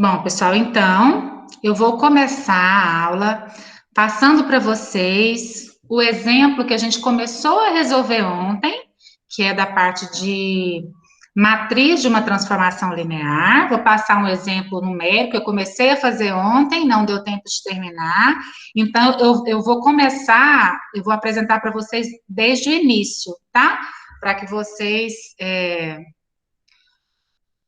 Bom, pessoal, então eu vou começar a aula passando para vocês o exemplo que a gente começou a resolver ontem, que é da parte de matriz de uma transformação linear. Vou passar um exemplo numérico, eu comecei a fazer ontem, não deu tempo de terminar. Então, eu vou começar, eu vou apresentar para vocês desde o início, tá? Para que vocês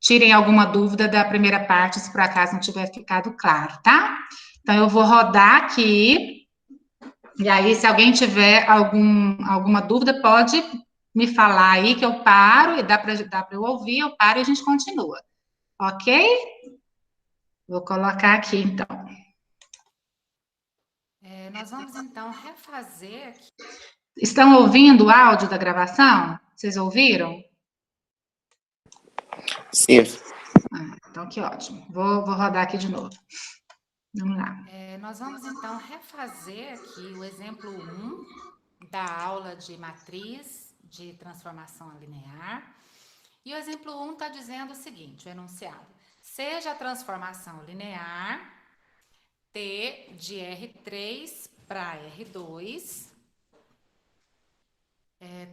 tirem alguma dúvida da primeira parte, se por acaso não tiver ficado claro, tá? Então, eu vou rodar aqui, e aí, se alguém tiver alguma dúvida, pode me falar aí que eu paro, e dá para eu ouvir, eu paro e a gente continua, ok? Vou colocar aqui, então. Nós vamos, então, refazer aqui. Estão ouvindo o áudio da gravação? Vocês ouviram? Sim. Então, que ótimo. Vou rodar aqui de novo. Vamos lá. Nós vamos, então, refazer aqui o exemplo 1 da aula de matriz de transformação linear. E o exemplo 1 está dizendo o seguinte, o enunciado. Seja a transformação linear T de R3 para R2,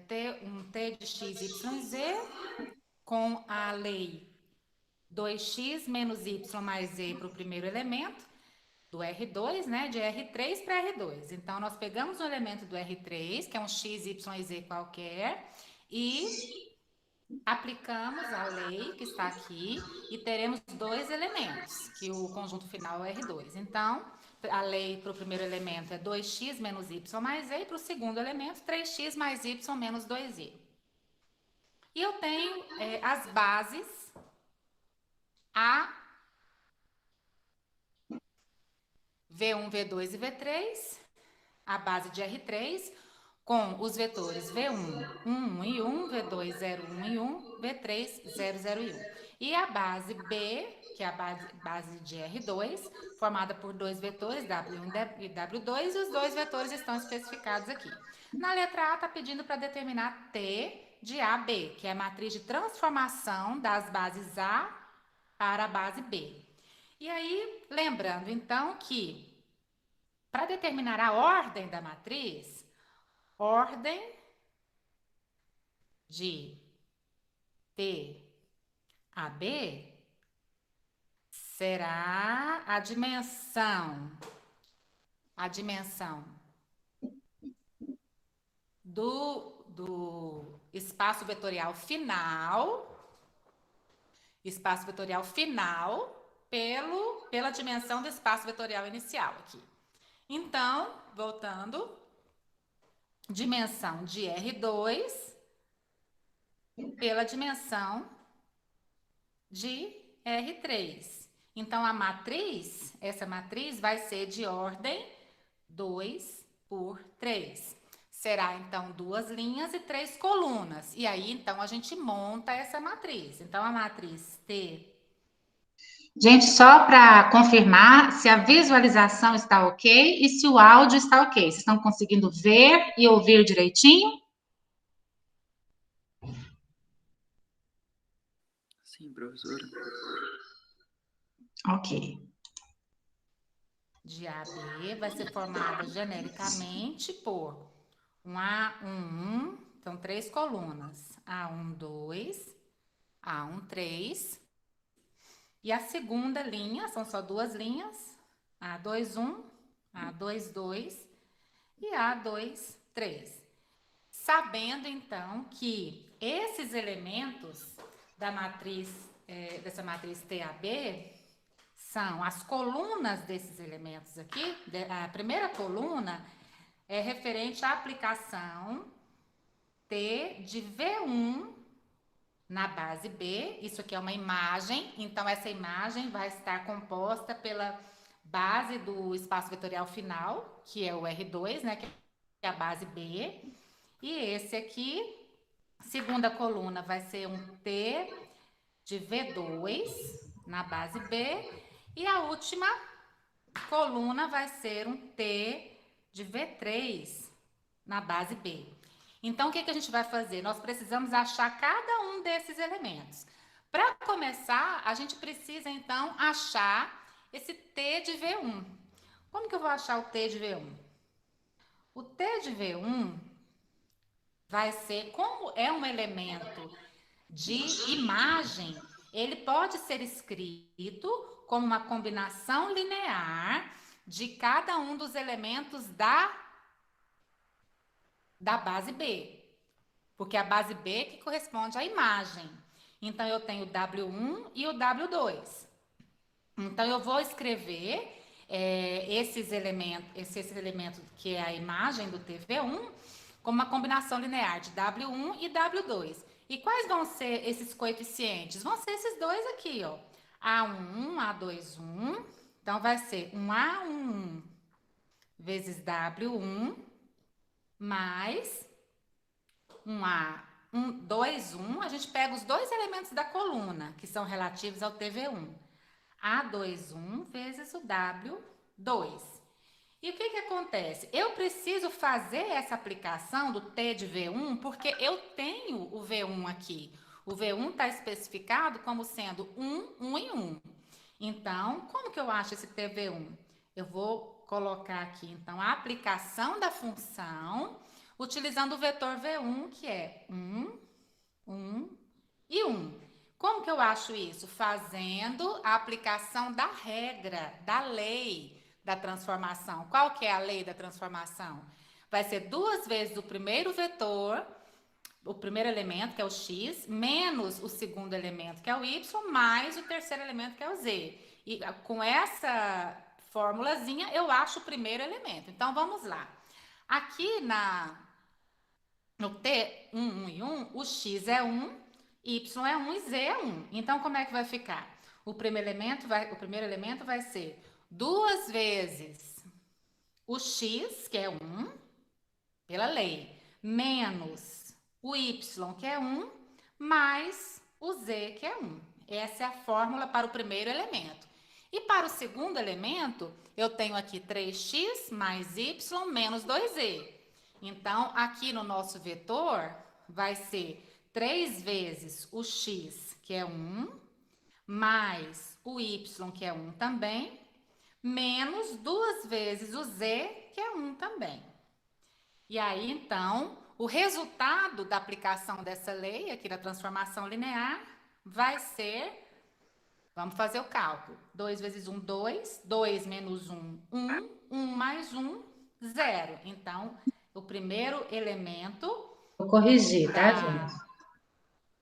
T de x, y, z, com a lei 2x menos y mais z para o primeiro elemento do R2, né, de R3 para R2. Então, nós pegamos o elemento do R3, que é um x, y e z qualquer, e aplicamos a lei que está aqui e teremos dois elementos, que o conjunto final é R2. Então, a lei para o primeiro elemento é 2x menos y mais z, e para o segundo elemento, 3x mais y menos 2z. E eu tenho as bases A, V1, V2 e V3, a base de R3, com os vetores V1, 1 e 1, V2, 0, 1 e 1, V3, 0, 0 e 1. E a base B, que é a base de R2, formada por dois vetores, W1 e W2, e os dois vetores estão especificados aqui. Na letra A está pedindo para determinar T de AB, que é a matriz de transformação das bases A para a base B. E aí, lembrando então que para determinar a ordem da matriz, ordem de T a B será a dimensão do espaço vetorial final, pela dimensão do espaço vetorial inicial aqui. Então, voltando, dimensão de R2 pela dimensão de R3. Então, essa matriz vai ser de ordem 2 por 3. Será, então, 2 linhas e 3 colunas. E aí, então, a gente monta essa matriz. Então, a matriz T... Gente, só para confirmar se a visualização está ok e se o áudio está ok. Vocês estão conseguindo ver e ouvir direitinho? Sim, professora. Ok. de AB vai ser formada genericamente por um A11, então 3 colunas, A12, A13, e a segunda linha, são só 2 linhas, A21, A22 e A23. Sabendo, então, que esses elementos da matriz, dessa matriz TAB, são as colunas desses elementos aqui. A primeira coluna é referente à aplicação T de V1 na base B. Isso aqui é uma imagem, então essa imagem vai estar composta pela base do espaço vetorial final, que é o R2, né, que é a base B. E esse aqui, segunda coluna, vai ser um T de V2 na base B. E a última coluna vai ser um T de V3 na base B. Então, o que a gente vai fazer? Nós precisamos achar cada um desses elementos. Para começar, a gente precisa, então, achar esse T de V1. Como que eu vou achar o T de V1? O T de V1 vai ser, como é um elemento de imagem, ele pode ser escrito como uma combinação linear de cada um dos elementos da base B, porque a base B que corresponde à imagem. Então, eu tenho o W1 e o W2. Então, eu vou escrever esses elementos que é a imagem do TV1 como uma combinação linear de W1 e W2. E quais vão ser esses coeficientes? Vão ser esses dois aqui, ó. A1, A21. Então, vai ser um A11 vezes W1 mais um A, 2, 1. A gente pega os dois elementos da coluna, que são relativos ao TV1. A21 vezes o W2. E o que que acontece? Eu preciso fazer essa aplicação do T de V1 porque eu tenho o V1 aqui. O V1 está especificado como sendo 1, 1 e 1. Então, como que eu acho esse TV1? Eu vou colocar aqui, então, a aplicação da função utilizando o vetor V1, que é 1, 1 e 1. Como que eu acho isso? Fazendo a aplicação da regra, da lei da transformação. Qual que é a lei da transformação? Vai ser duas vezes o primeiro vetor, o primeiro elemento, que é o x, menos o segundo elemento, que é o y, mais o terceiro elemento, que é o z. E com essa formulazinha, eu acho o primeiro elemento. Então, vamos lá. Aqui no T, 1, 1 e 1, o x é 1, y é 1 e z é 1. Então, como é que vai ficar? O primeiro elemento vai ser duas vezes o x, que é 1, pela lei, menos o y, que é 1, mais o z, que é 1. Essa é a fórmula para o primeiro elemento. E para o segundo elemento, eu tenho aqui 3x mais y menos 2z. Então, aqui no nosso vetor, vai ser 3 vezes o x, que é 1, mais o y, que é 1 também, menos 2 vezes o z, que é 1 também. E aí, então, o resultado da aplicação dessa lei, aqui da transformação linear, vai ser, vamos fazer o cálculo, 2 vezes 1, 2, 2 menos 1, 1, 1 mais 1, 0. Então, o primeiro elemento Vou corrigir, tá, gente? da,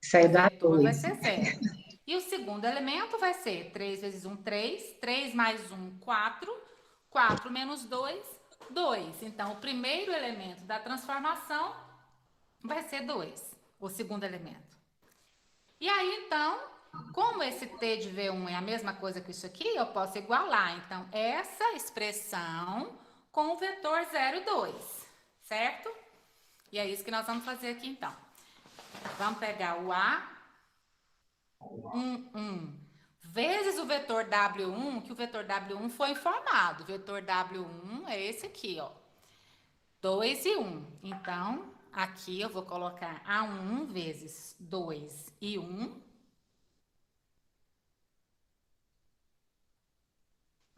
Isso aí do dá vetor vai 2. ser 0. E o segundo elemento vai ser 3 vezes 1, 3, 3 mais 1, 4, 4 menos 2, 2. Então, o primeiro elemento da transformação vai ser 2, o segundo elemento. E aí, então, como esse T de V1 é a mesma coisa que isso aqui, eu posso igualar. Então, essa expressão com o vetor 0 e 2, certo? E é isso que nós vamos fazer aqui, então. Vamos pegar o A11 vezes o vetor W1, que o vetor W1 foi informado. O vetor W1 é esse aqui, ó. 2 e 1. Então, aqui eu vou colocar A1 vezes 2 e 1.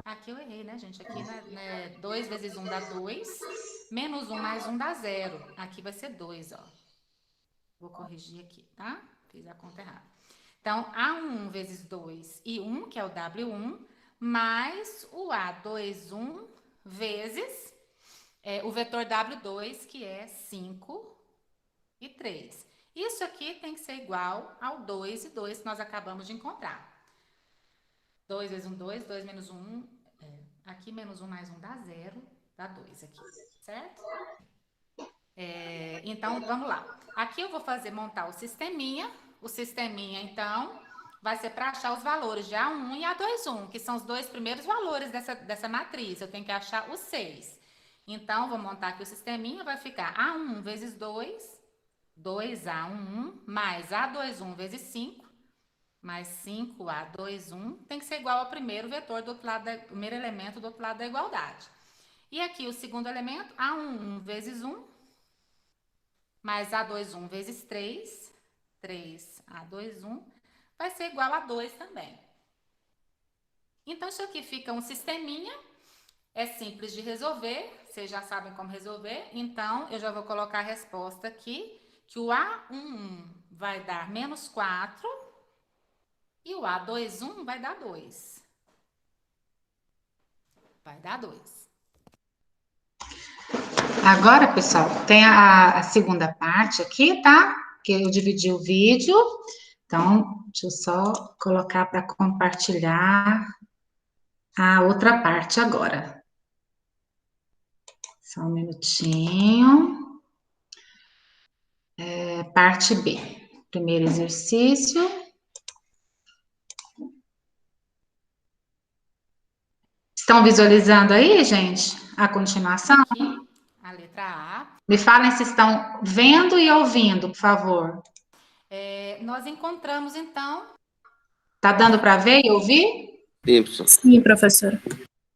Aqui eu errei, né, gente? Aqui, né, 2 vezes 1 dá 2, menos 1 mais 1 dá 0. Aqui vai ser 2, ó. Vou corrigir aqui, tá? Fiz a conta errada. Então, A1 vezes 2 e 1, que é o W1, mais o A21 vezes o vetor W2, que é 5 e 3. Isso aqui tem que ser igual ao 2 e 2 que nós acabamos de encontrar. 2 vezes 1, 2, 2 menos 1, aqui menos 1 mais 1 dá 0, dá 2 aqui, certo? Então, vamos lá. Aqui eu vou montar o sisteminha. O sisteminha, então, vai ser para achar os valores de A1 e A21, que são os dois primeiros valores dessa matriz. Eu tenho que achar os 6. Então, vou montar aqui o sisteminha, vai ficar A1 vezes 2, 2A11, mais A21 vezes 5, mais 5A21, tem que ser igual ao primeiro vetor do outro lado, primeiro elemento do outro lado da igualdade. E aqui o segundo elemento, A11 vezes 1, mais A21 vezes 3, 3A21, vai ser igual a 2 também. Então, isso aqui fica um sisteminha, é simples de resolver, vocês já sabem como resolver, então eu já vou colocar a resposta aqui, que o A11 vai dar menos 4 e o A21 vai dar 2. Vai dar 2. Agora, pessoal, tem a segunda parte aqui, tá? Que eu dividi o vídeo. Então, deixa eu só colocar para compartilhar a outra parte agora. Só um minutinho. Parte B. Primeiro exercício. Estão visualizando aí, gente, a continuação? Aqui, a letra A. Me falem se estão vendo e ouvindo, por favor. Nós encontramos, então... Tá dando para ver e ouvir? Sim, professora.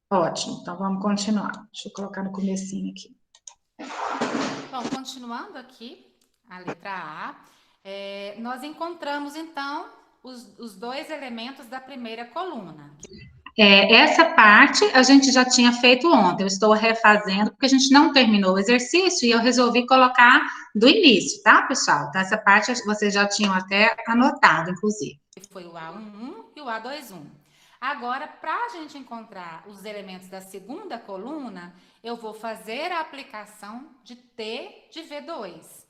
Ótimo, então vamos continuar. Deixa eu colocar no comecinho aqui. Bom, continuando aqui, a letra A, nós encontramos, então, os dois elementos da primeira coluna. Essa parte a gente já tinha feito ontem, eu estou refazendo, porque a gente não terminou o exercício e eu resolvi colocar do início, tá, pessoal? Então, essa parte vocês já tinham até anotado, inclusive. Foi o A11 e o A21. Agora, para a gente encontrar os elementos da segunda coluna, eu vou fazer a aplicação de T de V2.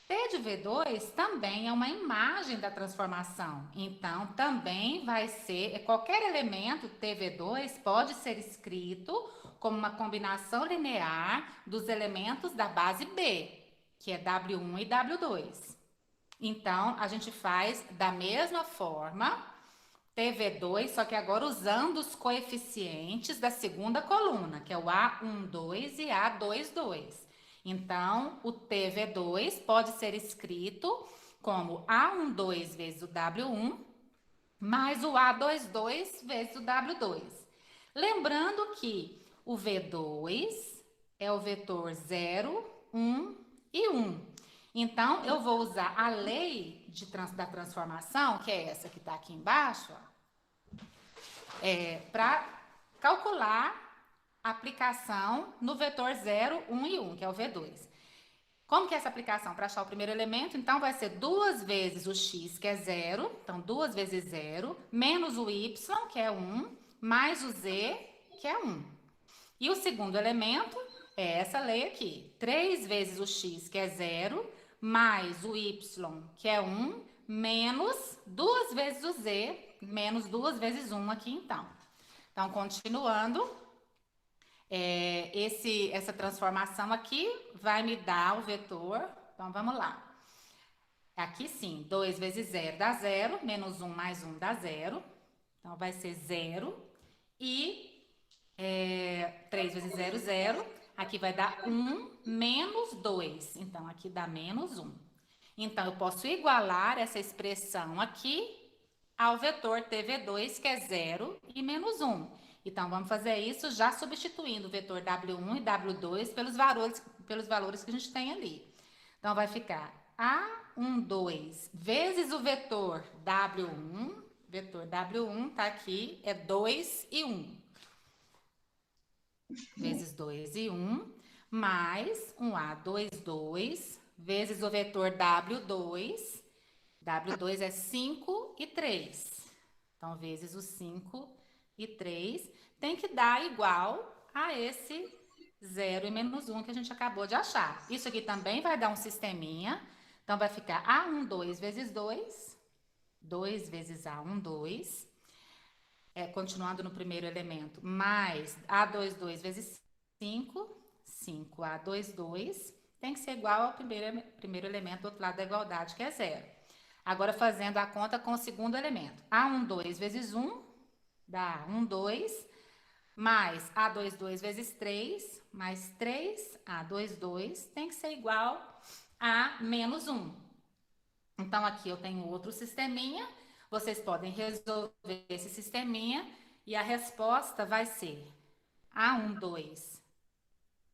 T de V2 também é uma imagem da transformação, então também vai ser, qualquer elemento TV2 pode ser escrito como uma combinação linear dos elementos da base B, que é W1 e W2. Então, a gente faz da mesma forma, TV2, só que agora usando os coeficientes da segunda coluna, que é o A12 e A22. Então, o TV2 pode ser escrito como A12 vezes o W1, mais o A22 vezes o W2. Lembrando que o V2 é o vetor 0, 1 e 1. Então, eu vou usar a lei da transformação, que é essa que está aqui embaixo, para calcular a aplicação no vetor 0, 1 e 1, que é o V2. Como que é essa aplicação? Para achar o primeiro elemento, então vai ser 2 vezes o x, que é 0, então 2 vezes 0, menos o y, que é 1, mais o z, que é 1. E o segundo elemento é essa lei aqui, 3 vezes o x, que é 0, mais o y, que é 1, menos 2 vezes o z, menos 2 vezes 1 aqui, então. Então, continuando, essa transformação aqui vai me dar o vetor, então vamos lá. Aqui sim, 2 vezes 0 dá 0, menos 1 mais 1 dá 0, então vai ser 0, e 3 vezes 0, 0, aqui vai dar 1 menos 2, então aqui dá menos 1. Então, eu posso igualar essa expressão aqui ao vetor TV2, que é 0 e menos 1. Então, vamos fazer isso já substituindo o vetor W1 e W2 pelos valores que a gente tem ali. Então, vai ficar A12 vezes o vetor W1 tá aqui, é 2 e 1. Vezes 2 e 1, mais um A22 vezes o vetor W2. W2 é 5 e 3. Então, vezes os 5 e 3, tem que dar igual a esse 0 e menos 1 que a gente acabou de achar. Isso aqui também vai dar um sisteminha. Então, vai ficar A12 vezes 2, 2 vezes A12, continuando no primeiro elemento, mais A22 vezes 5, 5A22, tem que ser igual ao primeiro elemento do outro lado da igualdade, que é 0. Agora, fazendo a conta com o segundo elemento. A12 vezes 1 dá 12, mais A22 vezes 3, mais 3A22, tem que ser igual a menos 1. Então, aqui eu tenho outro sisteminha. Vocês podem resolver esse sisteminha e a resposta vai ser A12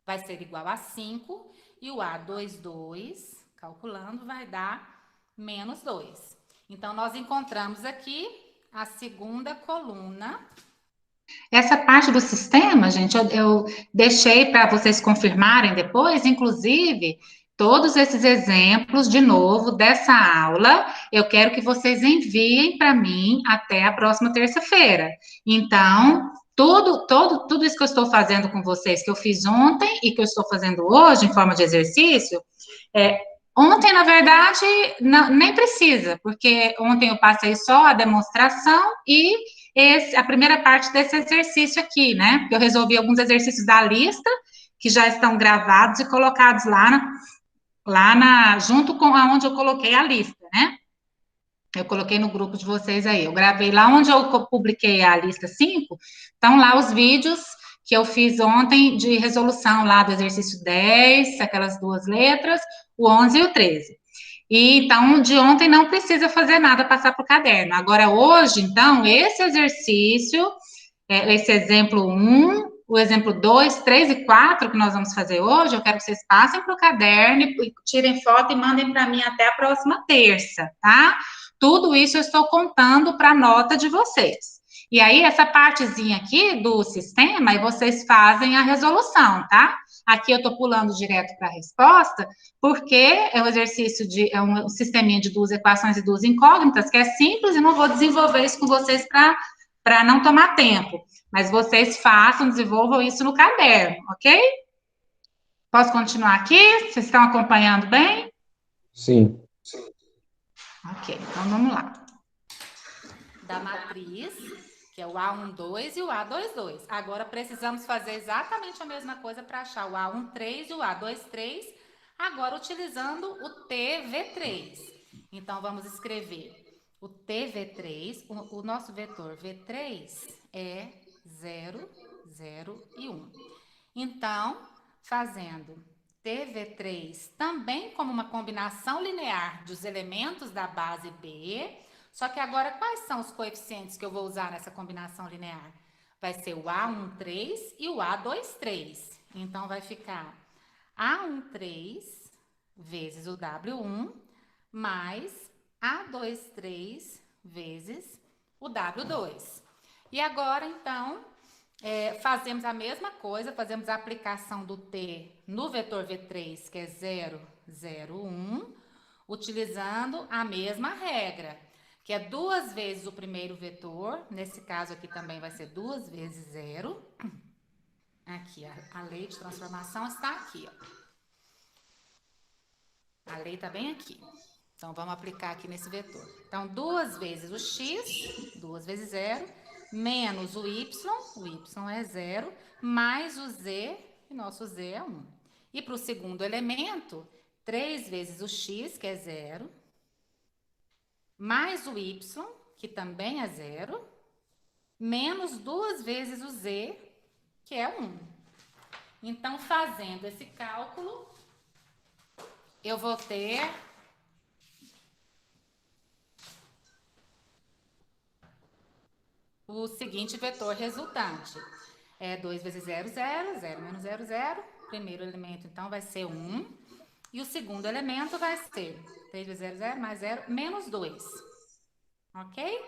vai ser igual a 5 e o A22, calculando, vai dar menos 2. Então, nós encontramos aqui a segunda coluna. Essa parte do sistema, gente, eu deixei para vocês confirmarem depois, inclusive, todos esses exemplos, de novo, dessa aula, eu quero que vocês enviem para mim até a próxima terça-feira. Então, tudo isso que eu estou fazendo com vocês, que eu fiz ontem e que eu estou fazendo hoje, em forma de exercício, ontem, na verdade, nem precisa, porque ontem eu passei só a demonstração e a primeira parte desse exercício aqui, né? Eu resolvi alguns exercícios da lista, que já estão gravados e colocados junto com aonde eu coloquei a lista, né? Eu coloquei no grupo de vocês aí. Eu gravei lá onde eu publiquei a lista 5, estão lá os vídeos que eu fiz ontem de resolução lá do exercício 10, aquelas duas letras, o 11 e o 13. E então, de ontem não precisa fazer nada, passar para o caderno. Agora, hoje, então, esse exercício, esse exemplo 1, o exemplo 2, 3 e 4 que nós vamos fazer hoje, eu quero que vocês passem para o caderno e tirem foto e mandem para mim até a próxima terça, tá? Tudo isso eu estou contando para a nota de vocês. E aí, essa partezinha aqui do sistema, aí vocês fazem a resolução, tá? Aqui eu estou pulando direto para a resposta, porque é um exercício é um sisteminha de duas equações e duas incógnitas, que é simples e não vou desenvolver isso com vocês para não tomar tempo. Mas vocês façam, desenvolvam isso no caderno, ok? Posso continuar aqui? Vocês estão acompanhando bem? Sim. Ok, então vamos lá. Da matriz, que é o A12 e o A22. Agora, precisamos fazer exatamente a mesma coisa para achar o A13 e o A23, agora utilizando o TV3. Então, vamos escrever o TV3, o nosso vetor V3 é 0, 0 e 1. Então, fazendo TV3 também como uma combinação linear dos elementos da base B, só que agora quais são os coeficientes que eu vou usar nessa combinação linear? Vai ser o A13 e o A23. Então, vai ficar A13 vezes o W1 mais A23 vezes o W2. E agora, então, fazemos a mesma coisa, fazemos a aplicação do T no vetor V3, que é 0, 0, 1, utilizando a mesma regra, que é 2 vezes o primeiro vetor, nesse caso aqui também vai ser 2 vezes 0. Aqui, a lei de transformação está aqui, ó. A lei está bem aqui. Então, vamos aplicar aqui nesse vetor. Então, 2 vezes o x, 2 vezes 0, menos o y é 0, mais o z, e nosso z é 1. E para o segundo elemento, 3 vezes o x, que é 0, mais o y, que também é 0, menos 2 vezes o z, que é 1. Então, fazendo esse cálculo, eu vou ter o seguinte vetor resultante. 2 vezes 0, 0, 0 menos 0, 0. Primeiro elemento, então, vai ser 1. E o segundo elemento vai ser 3 vezes 0, 0, mais 0, menos 2. Ok?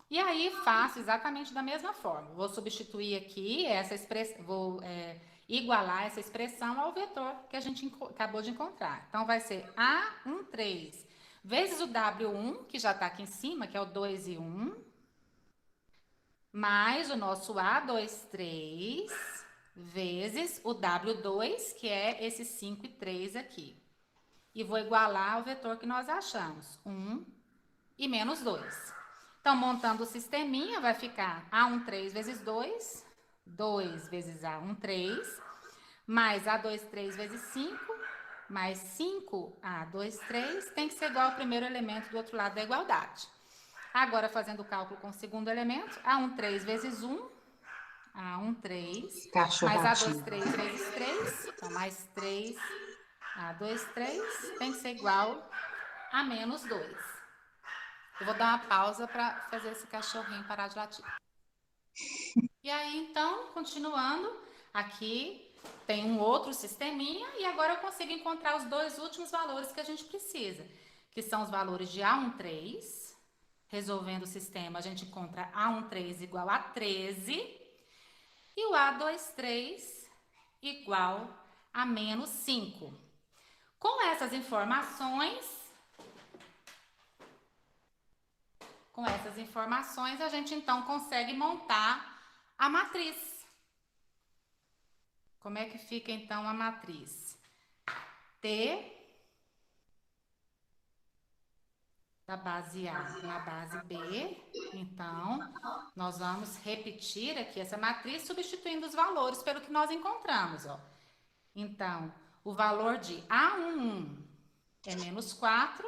E aí, faço exatamente da mesma forma. Vou substituir aqui essa expressão, vou igualar essa expressão ao vetor que a gente acabou de encontrar. Então, vai ser A13 vezes o W1, que já está aqui em cima, que é o 2 e 1, mais o nosso A23 vezes o W2, que é esse 5 e 3 aqui. E vou igualar o vetor que nós achamos, 1 e menos 2. Então, montando o sisteminha, vai ficar A13 vezes 2, 2 vezes A13, mais A23 vezes 5, mais 5A23, tem que ser igual ao primeiro elemento do outro lado da igualdade. Agora, fazendo o cálculo com o segundo elemento, A13 vezes 1, A13, mais A23 vezes 3, então mais 3, A23, tem que ser igual a menos 2. Eu vou dar uma pausa para fazer esse cachorrinho parar de latir. E aí, então, continuando, aqui tem um outro sisteminha e agora eu consigo encontrar os dois últimos valores que a gente precisa, que são os valores de A13. Resolvendo o sistema, a gente encontra A13 igual a 13 e o A23 igual a menos 5. Com essas informações, a gente então consegue montar a matriz. Como é que fica então a matriz? T da base A na base B. Então, nós vamos repetir aqui essa matriz substituindo os valores pelo que nós encontramos, ó. Então, o valor de A11 é menos 4,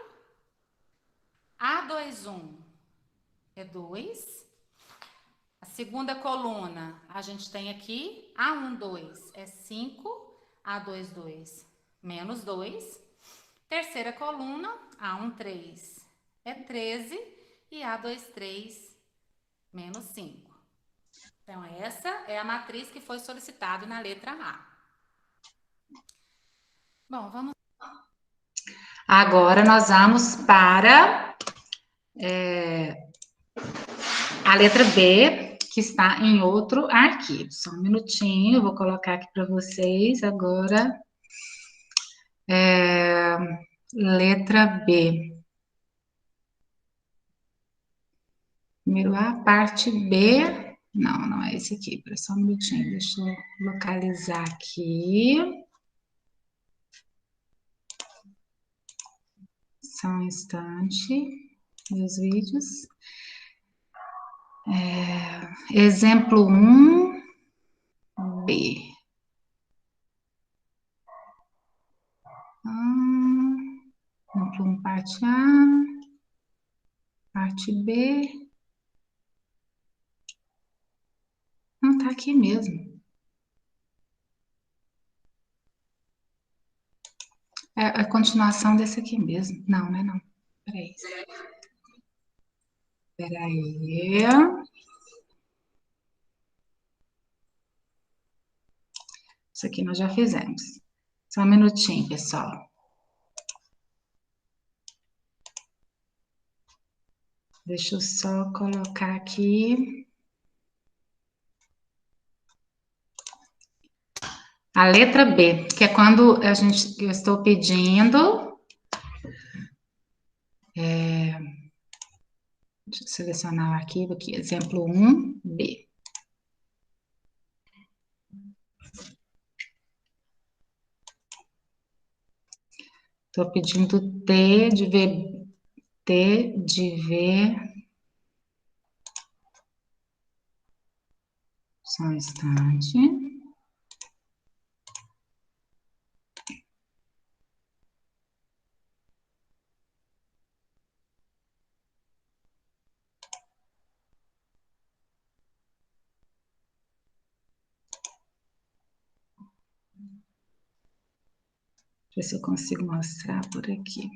A21 é 2. A segunda coluna, a gente tem aqui A12 é 5, A22 menos 2. Terceira coluna, A13 é 13 e A23 menos 5. Então, essa é a matriz que foi solicitada na letra A. Bom, vamos. Agora nós vamos para a letra B, que está em outro arquivo. Só um minutinho, eu vou colocar aqui para vocês agora. Letra B. Primeiro A, parte B. Não, não é esse aqui. Só um minutinho, deixa eu localizar aqui. Só um instante. Meus vídeos. Exemplo 1, B. Exemplo 1, parte A. Parte B. Não, tá aqui mesmo. É a continuação desse aqui mesmo. Não, não é não. Peraí. Peraí. Isso aqui nós já fizemos. Só um minutinho, pessoal. Deixa eu só colocar aqui. A letra B, que é quando eu estou pedindo. Deixa eu selecionar o arquivo aqui, exemplo 1B. Estou pedindo T de V. Só um instante. Deixa eu ver se eu consigo mostrar por aqui.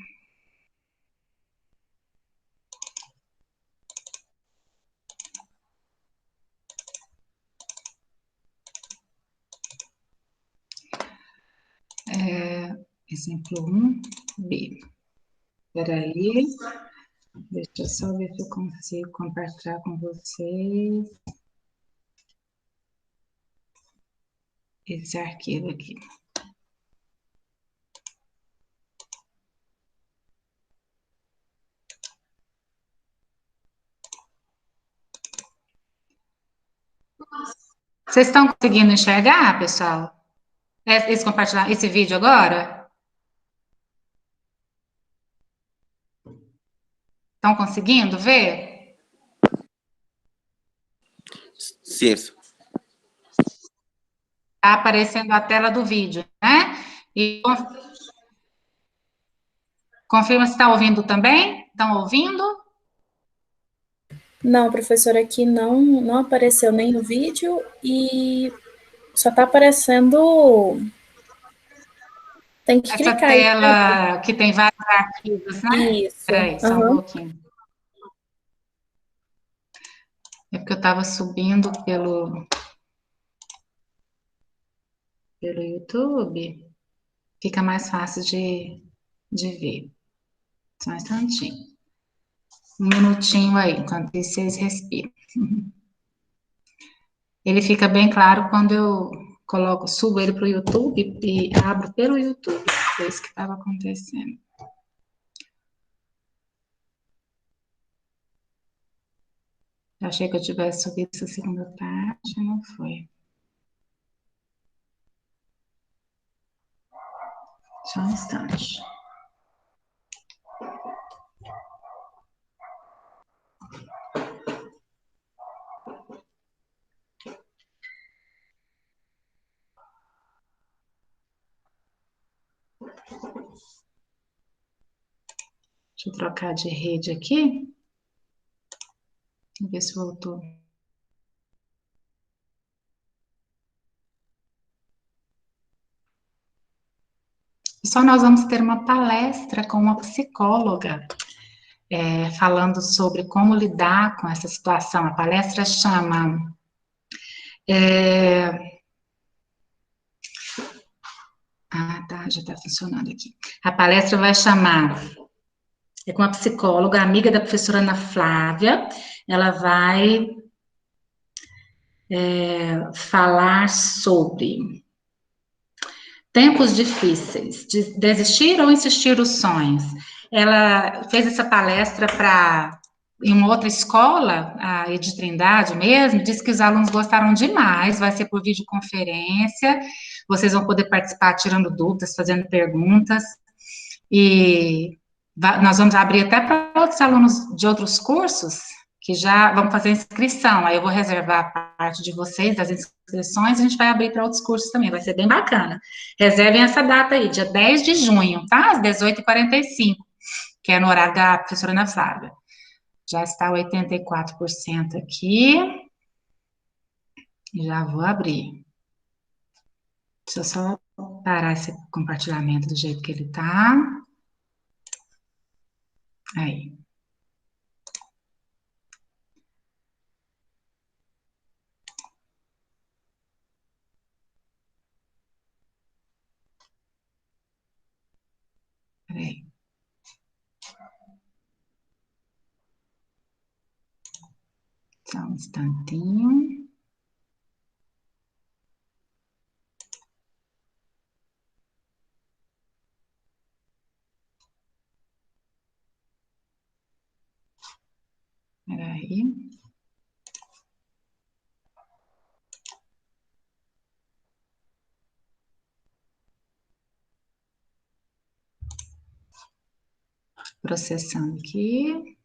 Exemplo 1B. Espera aí. Deixa eu só ver se eu consigo compartilhar com vocês esse arquivo aqui. Vocês estão conseguindo enxergar, pessoal? Compartilhar esse vídeo agora? Estão conseguindo ver? Sim. Está aparecendo a tela do vídeo, né? E confirma se está ouvindo também? Estão ouvindo? Não, professora, aqui não apareceu nem o vídeo e só está aparecendo. Tem que Essa clicar aí. tela que tem vários arquivos, né? Isso. Espera aí, só um pouquinho. É porque eu estava subindo pelo YouTube. Fica mais fácil de ver. Só um instantinho. Um minutinho aí, enquanto vocês respiram. Ele fica bem claro quando eu subo ele para o YouTube e abro pelo YouTube. Foi isso que estava acontecendo. Eu achei que eu tivesse subido essa segunda parte, não foi. Só um instante. Deixa eu trocar de rede aqui. Vamos ver se voltou. Só nós vamos ter uma palestra com uma psicóloga, falando sobre como lidar com essa situação. A palestra chama... tá, já está funcionando aqui. A palestra vai chamar... É com a psicóloga, amiga da professora Ana Flávia. Ela vai falar sobre tempos difíceis, de desistir ou insistir os sonhos. Ela fez essa palestra em uma outra escola, a de Trindade mesmo, disse que os alunos gostaram demais, vai ser por videoconferência, vocês vão poder participar tirando dúvidas, fazendo perguntas, e nós vamos abrir até para outros alunos de outros cursos, que já vão fazer inscrição, aí eu vou reservar a parte de vocês, das inscrições, e a gente vai abrir para outros cursos também, vai ser bem bacana. Reservem essa data aí, dia 10 de junho, tá? Às 18h45, que é no horário da professora Ana Flávia. Já está 84% aqui. Já vou abrir. Deixa eu só parar esse compartilhamento do jeito que ele tá. Aí. Peraí. Só um instantinho. Peraí. Processando aqui.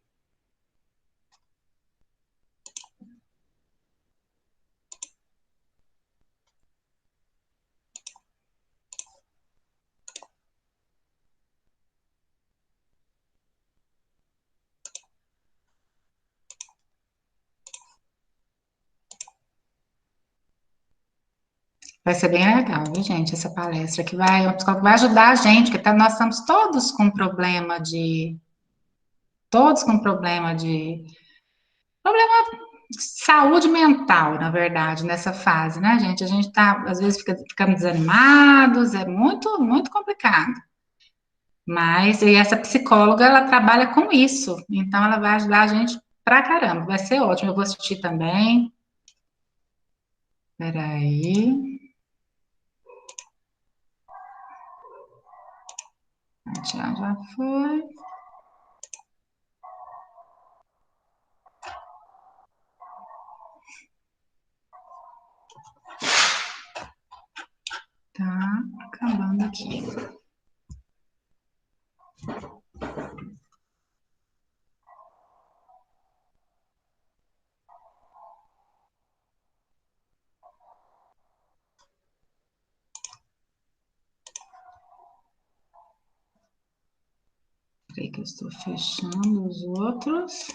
Vai ser bem legal, viu, gente, essa palestra que vai ajudar a gente, porque nós estamos todos com problema de saúde mental, na verdade, nessa fase, né, gente? A gente tá, às vezes, ficamos desanimados, é muito, muito complicado. Mas, e essa psicóloga, ela trabalha com isso, então ela vai ajudar a gente pra caramba, vai ser ótimo, eu vou assistir também. Peraí. Já foi. Tá acabando aqui. Peraí que eu estou fechando os outros.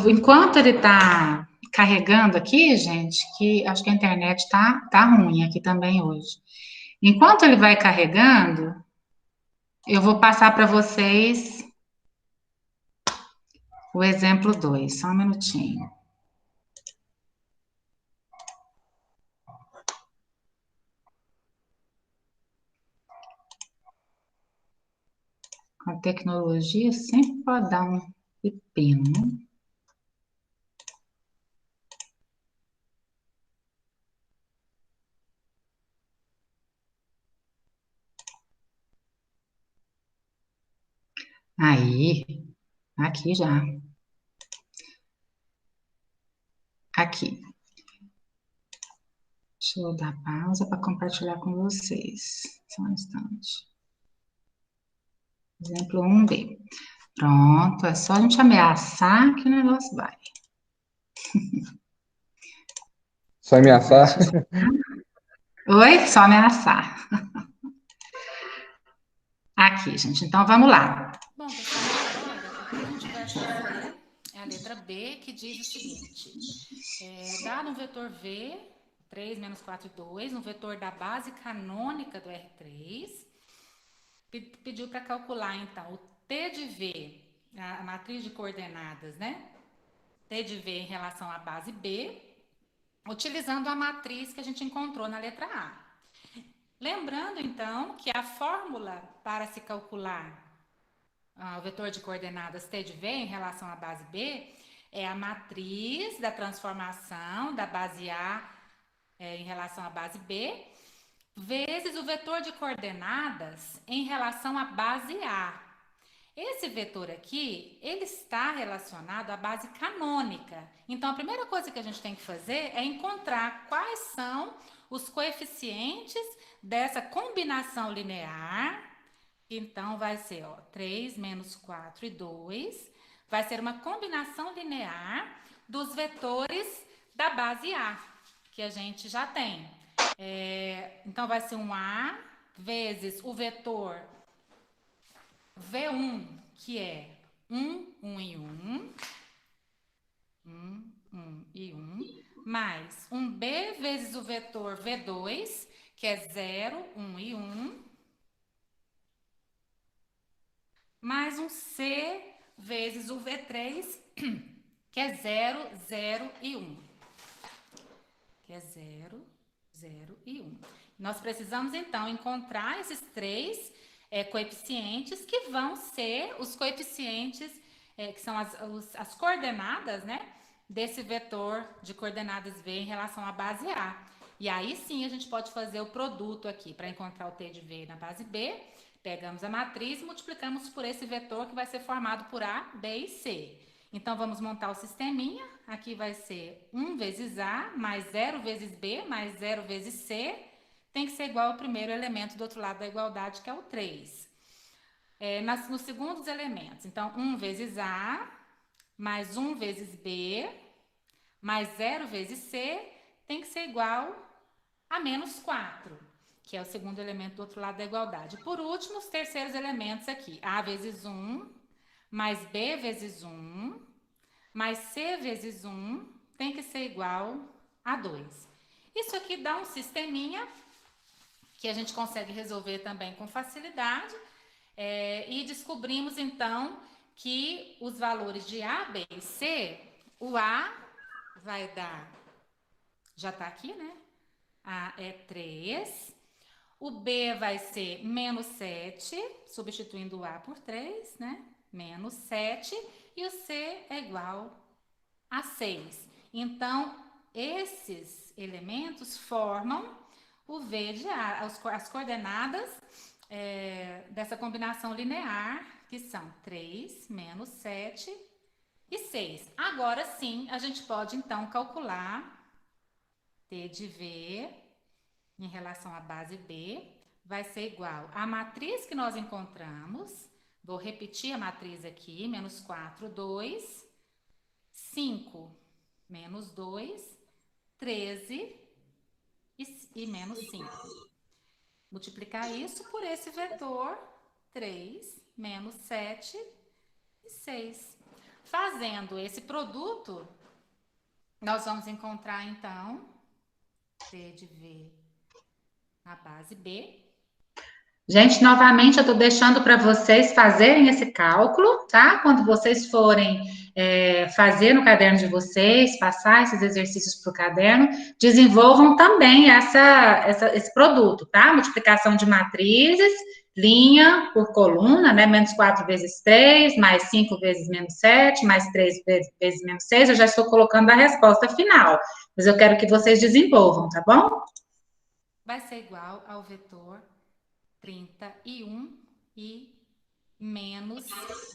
Enquanto ele está carregando aqui, gente, que acho que a internet tá ruim aqui também hoje. Enquanto ele vai carregando, eu vou passar para vocês o exemplo 2. Só um minutinho. A tecnologia sempre pode dar um pepino, né? Aí, aqui já. Aqui. Deixa eu dar pausa para compartilhar com vocês. Só um instante. Exemplo 1B. Pronto, é só a gente ameaçar que o negócio vai. Só ameaçar? Oi? Só ameaçar. Aqui, gente. Então, vamos lá. Bom, pessoal, agora o que a gente vai fazer é a letra B, que diz o seguinte. Dado um vetor V, 3 menos 4 e 2, no vetor da base canônica do R3, pediu para calcular, então, o T de V, a matriz de coordenadas, né? T de V em relação à base B, utilizando a matriz que a gente encontrou na letra A. Lembrando, então, que a fórmula para se calcular o vetor de coordenadas T de V em relação à base B é a matriz da transformação da base A em relação à base B, vezes o vetor de coordenadas em relação à base A. Esse vetor aqui, ele está relacionado à base canônica. Então, a primeira coisa que a gente tem que fazer é encontrar quais são os coeficientes dessa combinação linear. Então, vai ser 3 menos 4 e 2. Vai ser uma combinação linear dos vetores da base A, que a gente já tem. Então, vai ser um A vezes o vetor V1, que é 1, 1 e 1. 1, 1 e 1. Mais um B vezes o vetor V2, que é 0, 1 e 1. Mais um C vezes o V3, que é 0, 0 e 1. Que é 0, 0 e 1. Nós precisamos, então, encontrar esses três coeficientes, que vão ser os coeficientes, que são as coordenadas, né, desse vetor de coordenadas V em relação à base A. E aí, sim, a gente pode fazer o produto aqui, para encontrar o T de V na base B. Pegamos a matriz e multiplicamos por esse vetor que vai ser formado por A, B e C. Então, vamos montar o sisteminha. Aqui vai ser 1 vezes A, mais 0 vezes B, mais 0 vezes C. Tem que ser igual ao primeiro elemento do outro lado da igualdade, que é o 3. Nos segundos elementos, então, 1 vezes A, mais 1 vezes B, mais 0 vezes C, tem que ser igual a menos 4. Que é o segundo elemento do outro lado da igualdade. Por último, os terceiros elementos aqui. A vezes 1, mais B vezes 1, mais C vezes 1, tem que ser igual a 2. Isso aqui dá um sisteminha que a gente consegue resolver também com facilidade. E descobrimos, então, que os valores de A, B e C, o A vai dar, já está aqui, né? A é 3. O B vai ser menos 7, substituindo o A por 3, né? Menos 7. E o C é igual a 6. Então, esses elementos formam o V de A, as coordenadas dessa combinação linear, que são 3, menos 7 e 6. Agora sim, a gente pode, então, calcular T de V em relação à base B, vai ser igual à matriz que nós encontramos. Vou repetir a matriz aqui, menos 4, 2, 5, menos 2, 13 e menos 5. Multiplicar isso por esse vetor, 3, menos 7 e 6. Fazendo esse produto, nós vamos encontrar, então, T de V na base B. Gente, novamente, eu estou deixando para vocês fazerem esse cálculo, tá? Quando vocês forem fazer no caderno de vocês, passar esses exercícios para o caderno, desenvolvam também esse produto, tá? Multiplicação de matrizes, linha por coluna, né? Menos 4 vezes 3, mais 5 vezes menos 7, mais 3 vezes menos 6. Eu já estou colocando a resposta final, mas eu quero que vocês desenvolvam, tá bom? Vai ser igual ao vetor 31 e menos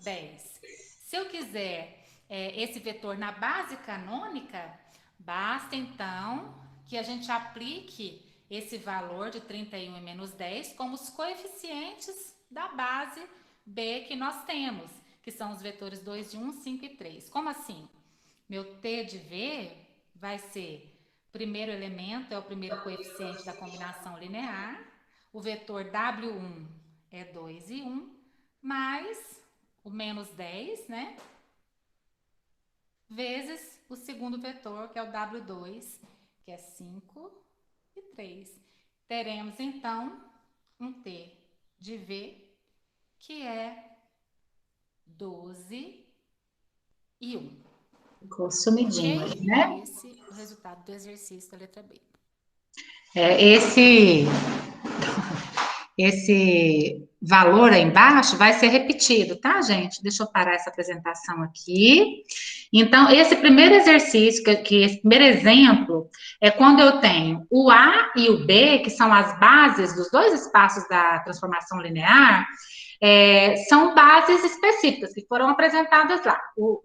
10. Se eu quiser esse vetor na base canônica, basta então que a gente aplique esse valor de 31 e menos 10 como os coeficientes da base B que nós temos, que são os vetores 2 de 1, 5 e 3. Como assim? Meu T de V vai ser, o primeiro elemento é o primeiro coeficiente da combinação linear, o vetor W1 é 2 e 1, mais o menos 10, né? Vezes o segundo vetor, que é o W2, que é 5 e 3. Teremos, então, um T de V, que é 12 e 1. Ficou sumidinho, Ok? né? Esse é o resultado do exercício da letra B. Esse valor aí embaixo vai ser repetido, tá, gente? Deixa eu parar essa apresentação aqui. Então, esse primeiro exercício, esse primeiro exemplo, é quando eu tenho o A e o B, que são as bases dos dois espaços da transformação linear, são bases específicas que foram apresentadas lá. O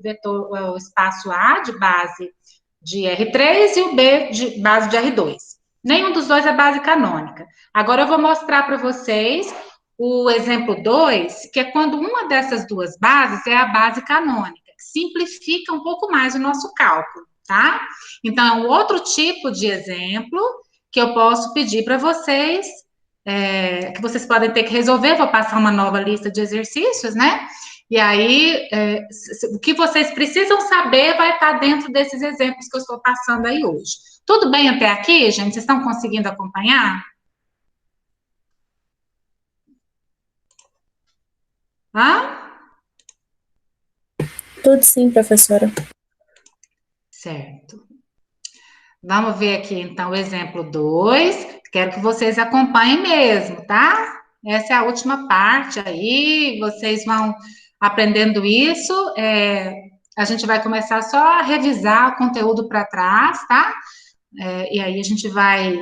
espaço A de base de R3 e o B de base de R2. Nenhum dos dois é base canônica. Agora eu vou mostrar para vocês o exemplo 2, que é quando uma dessas duas bases é a base canônica, que simplifica um pouco mais o nosso cálculo, tá? Então, é um outro tipo de exemplo que eu posso pedir para vocês, que vocês podem ter que resolver. Vou passar uma nova lista de exercícios, né? E aí, o que vocês precisam saber vai estar dentro desses exemplos que eu estou passando aí hoje. Tudo bem até aqui, gente? Vocês estão conseguindo acompanhar? Hã? Tudo sim, professora. Certo. Vamos ver aqui, então, o exemplo 2. Quero que vocês acompanhem mesmo, tá? Essa é a última parte aí, vocês vão aprendendo isso. A gente vai começar só a revisar o conteúdo para trás, tá? E aí a gente vai.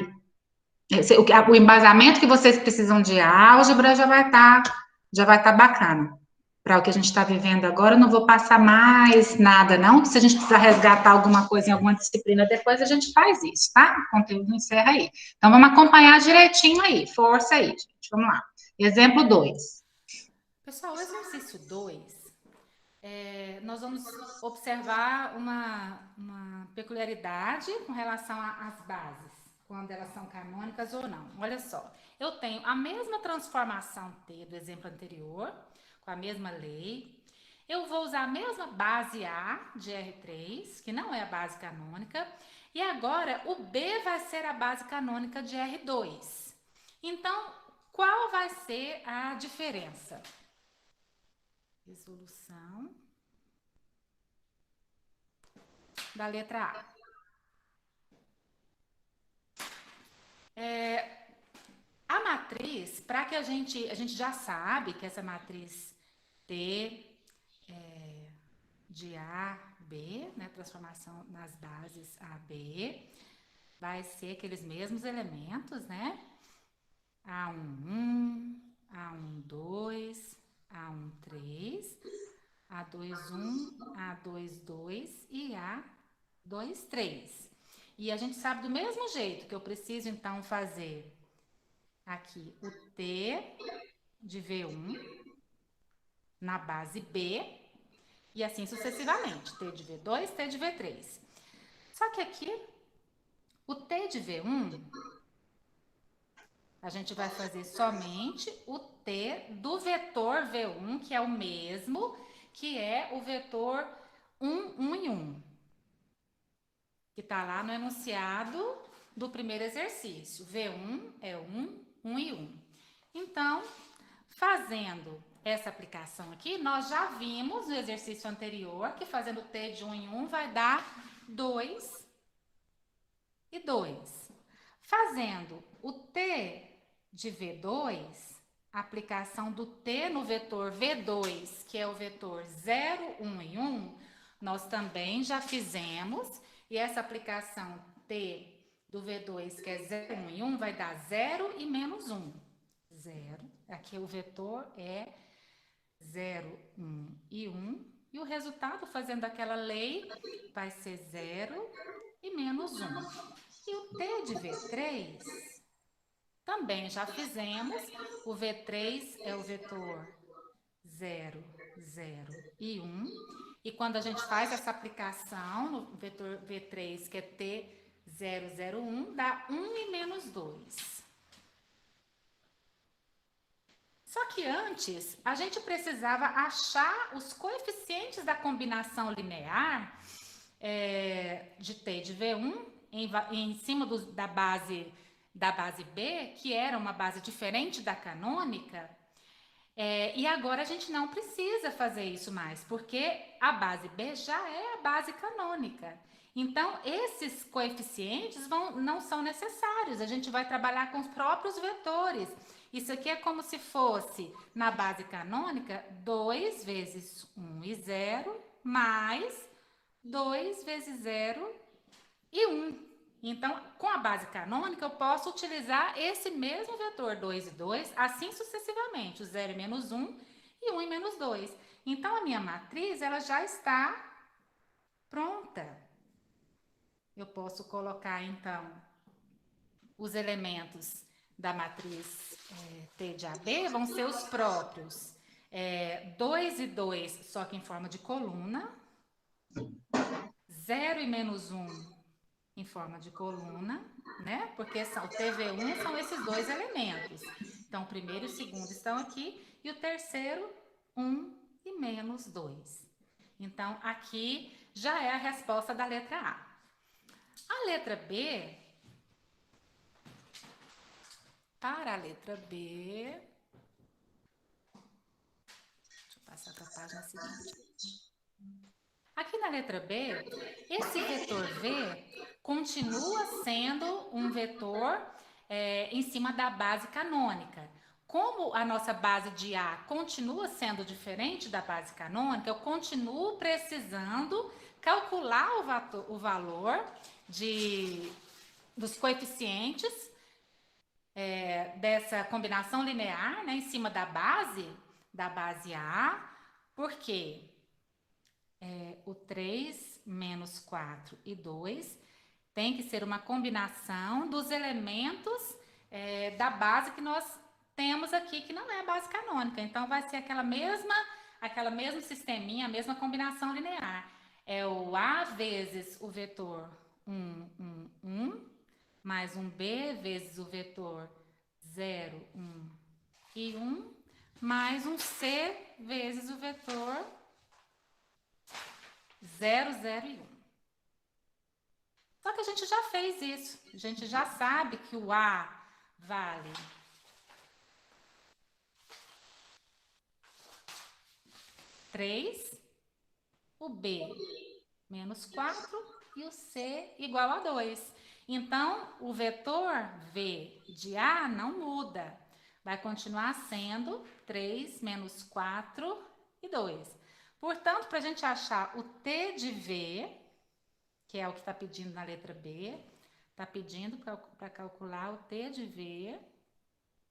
O embasamento que vocês precisam de álgebra já vai estar bacana. Para o que a gente está vivendo agora, eu não vou passar mais nada, não. Se a gente precisar resgatar alguma coisa em alguma disciplina, depois a gente faz isso, tá? O conteúdo encerra aí. Então, vamos acompanhar direitinho aí. Força aí, gente. Vamos lá. Exemplo 2. Pessoal, o exercício 2, nós vamos observar uma peculiaridade com relação às bases, quando elas são canônicas ou não. Olha só, eu tenho a mesma transformação T do exemplo anterior, com a mesma lei. Eu vou usar a mesma base A de R3, que não é a base canônica, e agora o B vai ser a base canônica de R2. Então, qual vai ser a diferença? Resolução da letra A. A matriz, para que a gente já sabe que essa matriz T de A, B, né, transformação nas bases A, B, vai ser aqueles mesmos elementos, né? A11, A12, A13, A21, A22 e A23. E a gente sabe do mesmo jeito que eu preciso, então, fazer aqui o T de V1 na base B e assim sucessivamente. T de V2, T de V3. Só que aqui, o T de V1, a gente vai fazer somente o T do vetor V1, que é o mesmo, que é o vetor 1, 1 e 1. Que está lá no enunciado do primeiro exercício. V1 é 1, 1 e 1. Então, fazendo essa aplicação aqui, nós já vimos no exercício anterior que fazendo T de 1 em 1 vai dar 2 e 2. Fazendo o T de V2, a aplicação do T no vetor V2, que é o vetor 0, 1 e 1, nós também já fizemos, e essa aplicação T do V2, que é 0, 1 e 1, vai dar 0 e menos 1. 0, aqui o vetor é 0, 1 e 1, e o resultado, fazendo aquela lei, vai ser 0 e menos 1. E o T de V3, também já fizemos, o V3 é o vetor 0, 0 e 1, e quando a gente faz essa aplicação no vetor V3, que é T 0, 0, 1, dá 1 e menos 2. Só que antes, a gente precisava achar os coeficientes da combinação linear de T de V1 em cima da base B, que era uma base diferente da canônica, e agora a gente não precisa fazer isso mais, porque a base B já é a base canônica. Então, esses coeficientes não são necessários, a gente vai trabalhar com os próprios vetores. Isso aqui é como se fosse, na base canônica, 2 vezes 1 e 0, mais 2 vezes 0 e 1. Então, com a base canônica, eu posso utilizar esse mesmo vetor 2 e 2, assim sucessivamente, o 0 e menos 1 e 1 e menos 2. Então, a minha matriz, ela já está pronta. Eu posso colocar, então, os elementos da matriz T de AB vão ser os próprios. 2 e 2, só que em forma de coluna. 0 e menos 1 em forma de coluna, né? Porque o TV1 são esses dois elementos. Então, o primeiro e o segundo estão aqui, e o terceiro, 1 e menos 2. Então, aqui já é a resposta da letra A. A letra B, para a letra B, deixa eu passar para a página seguinte. Aqui na letra B, esse vetor V continua sendo um vetor em cima da base canônica. Como a nossa base de A continua sendo diferente da base canônica, eu continuo precisando calcular o valor dos coeficientes dessa combinação linear, né, em cima da base A, porque o 3 menos 4 e 2 tem que ser uma combinação dos elementos da base que nós temos aqui, que não é a base canônica. Então, vai ser aquela mesmo sisteminha, a mesma combinação linear. É o A vezes o vetor 1, 1, 1, mais um B vezes o vetor 0, 1 e 1, mais um C vezes o vetor 0, 0 e 1. Só que a gente já fez isso. A gente já sabe que o A vale 3, o B menos 4 e o C igual a 2. Então, o vetor V de A não muda. Vai continuar sendo 3 menos 4 e 2. Portanto, para a gente achar o T de V, que é o que está pedindo na letra B, está pedindo para calcular o T de V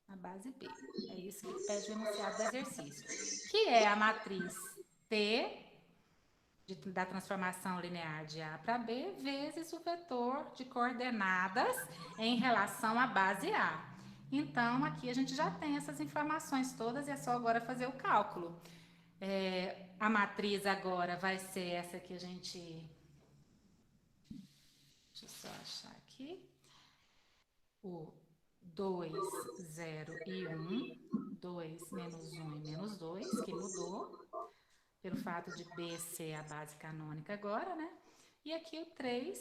na base B. É isso que pede o enunciado do exercício, que é a matriz T da transformação linear de A para B vezes o vetor de coordenadas em relação à base A. Então, aqui a gente já tem essas informações todas e é só agora fazer o cálculo. A matriz agora vai ser essa que a gente... Deixa eu só achar aqui. O 2, 0 e 1. 2 menos 1 e menos 2, que mudou, pelo fato de B ser a base canônica agora, né? E aqui o 3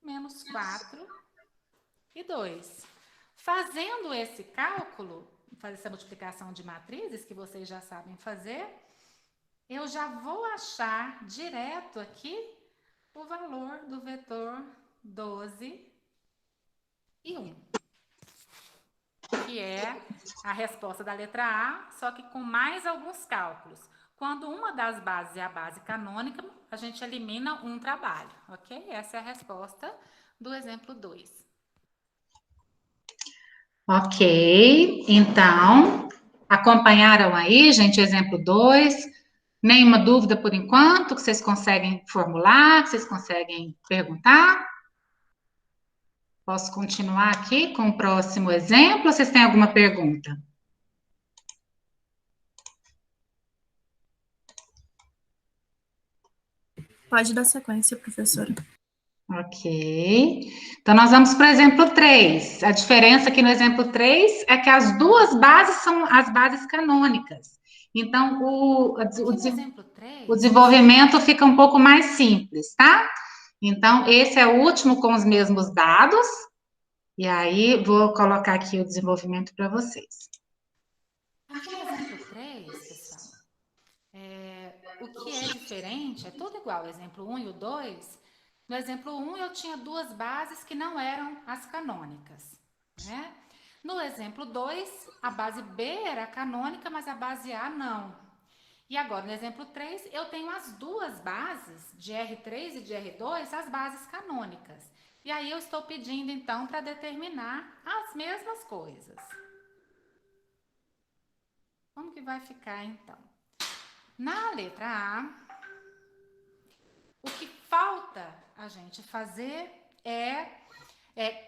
menos 4 e 2. Fazendo esse cálculo, fazer essa multiplicação de matrizes, que vocês já sabem fazer, eu já vou achar direto aqui o valor do vetor 12 e 1, que é a resposta da letra A, só que com mais alguns cálculos. Quando uma das bases é a base canônica, a gente elimina um trabalho, ok? Essa é a resposta do exemplo 2. Ok, então, acompanharam aí, gente, o exemplo 2. Nenhuma dúvida por enquanto que vocês conseguem formular, que vocês conseguem perguntar? Posso continuar aqui com o próximo exemplo? Vocês têm alguma pergunta? Pode dar sequência, professora. Ok. Então, nós vamos para o exemplo 3. A diferença aqui no exemplo 3 é que as duas bases são as bases canônicas. Então, Exemplo 3, o desenvolvimento fica um pouco mais simples, tá? Então, esse é o último com os mesmos dados. E aí, vou colocar aqui o desenvolvimento para vocês. aqui no exemplo 3, pessoal, o que é diferente é tudo igual. O exemplo 1 e o 2. No exemplo 1, eu tinha duas bases que não eram as canônicas, né? No exemplo 2, a base B era canônica, mas a base A não. E agora, no exemplo 3, eu tenho as duas bases, de R3 e de R2, as bases canônicas. E aí eu estou pedindo, então, para determinar as mesmas coisas. Como que vai ficar, então? Na letra A, o que falta a gente fazer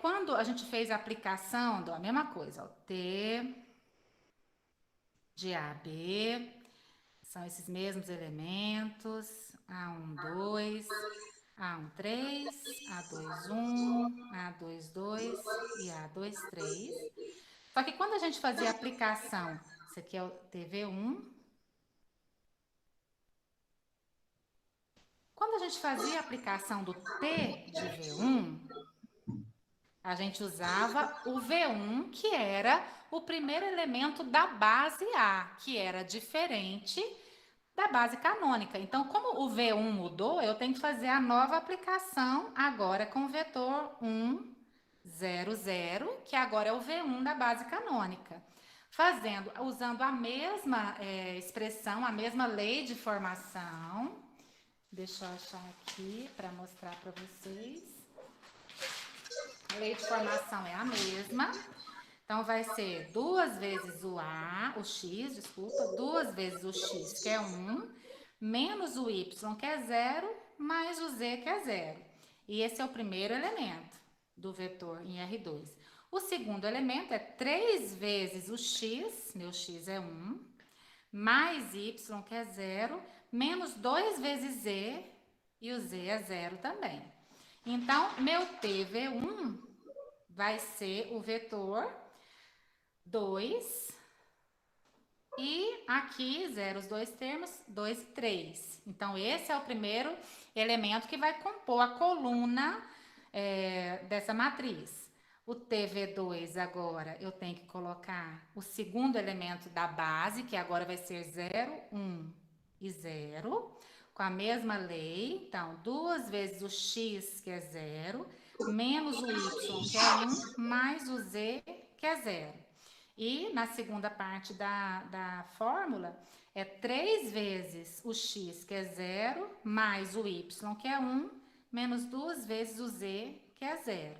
quando a gente fez a aplicação da mesma coisa, ó, T de A, B, são esses mesmos elementos, A1, 2, A1, 3, A2, 1, A2, 2 e A2, 3. Só que quando a gente fazia a aplicação, esse aqui é o TV1, quando a gente fazia a aplicação do T de V1, a gente usava o V1, que era o primeiro elemento da base A, que era diferente da base canônica. Então, como o V1 mudou, eu tenho que fazer a nova aplicação agora com o vetor 1, 0, 0, que agora é o V1 da base canônica. Usando a mesma expressão, a mesma lei de formação. Deixa eu achar aqui para mostrar para vocês. A lei de formação é a mesma. Então, vai ser 2 vezes o x, desculpa, 2 vezes o x, que é 1, menos o y, que é 0, mais o z, que é 0. E esse é o primeiro elemento do vetor em R2. O segundo elemento é 3 vezes o x, meu x é 1, mais y, que é 0, menos 2 vezes z, e o z é 0 também. Então, meu TV1 vai ser o vetor 2 e aqui, 0, os dois termos, 2 e 3. Então, esse é o primeiro elemento que vai compor a coluna dessa matriz. O TV2 agora, eu tenho que colocar o segundo elemento da base, que agora vai ser 0, 1 e 0, com a mesma lei. Então, 2 vezes o x, que é 0, menos o y, que é 1, mais o z, que é 0. E na segunda parte da fórmula, é 3 vezes o x, que é 0, mais o y, que é 1, menos 2 vezes o z, que é 0.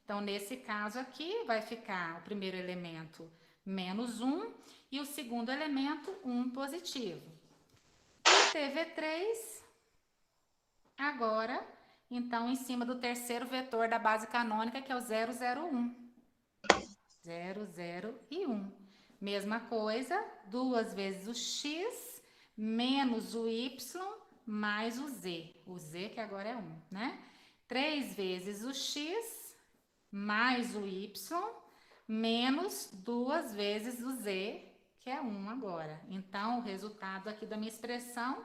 Então, nesse caso aqui, vai ficar o primeiro elemento menos 1 e o segundo elemento 1 positivo. E TV3, agora, então, em cima do terceiro vetor da base canônica, que é o 0, 0, 1. 0, 0 e 1. Mesma coisa, 2 vezes o x, menos o y, mais o z. O z que agora é 1, né? 3 vezes o x, mais o y, menos 2 vezes o z, que é 1 agora. Então, o resultado aqui da minha expressão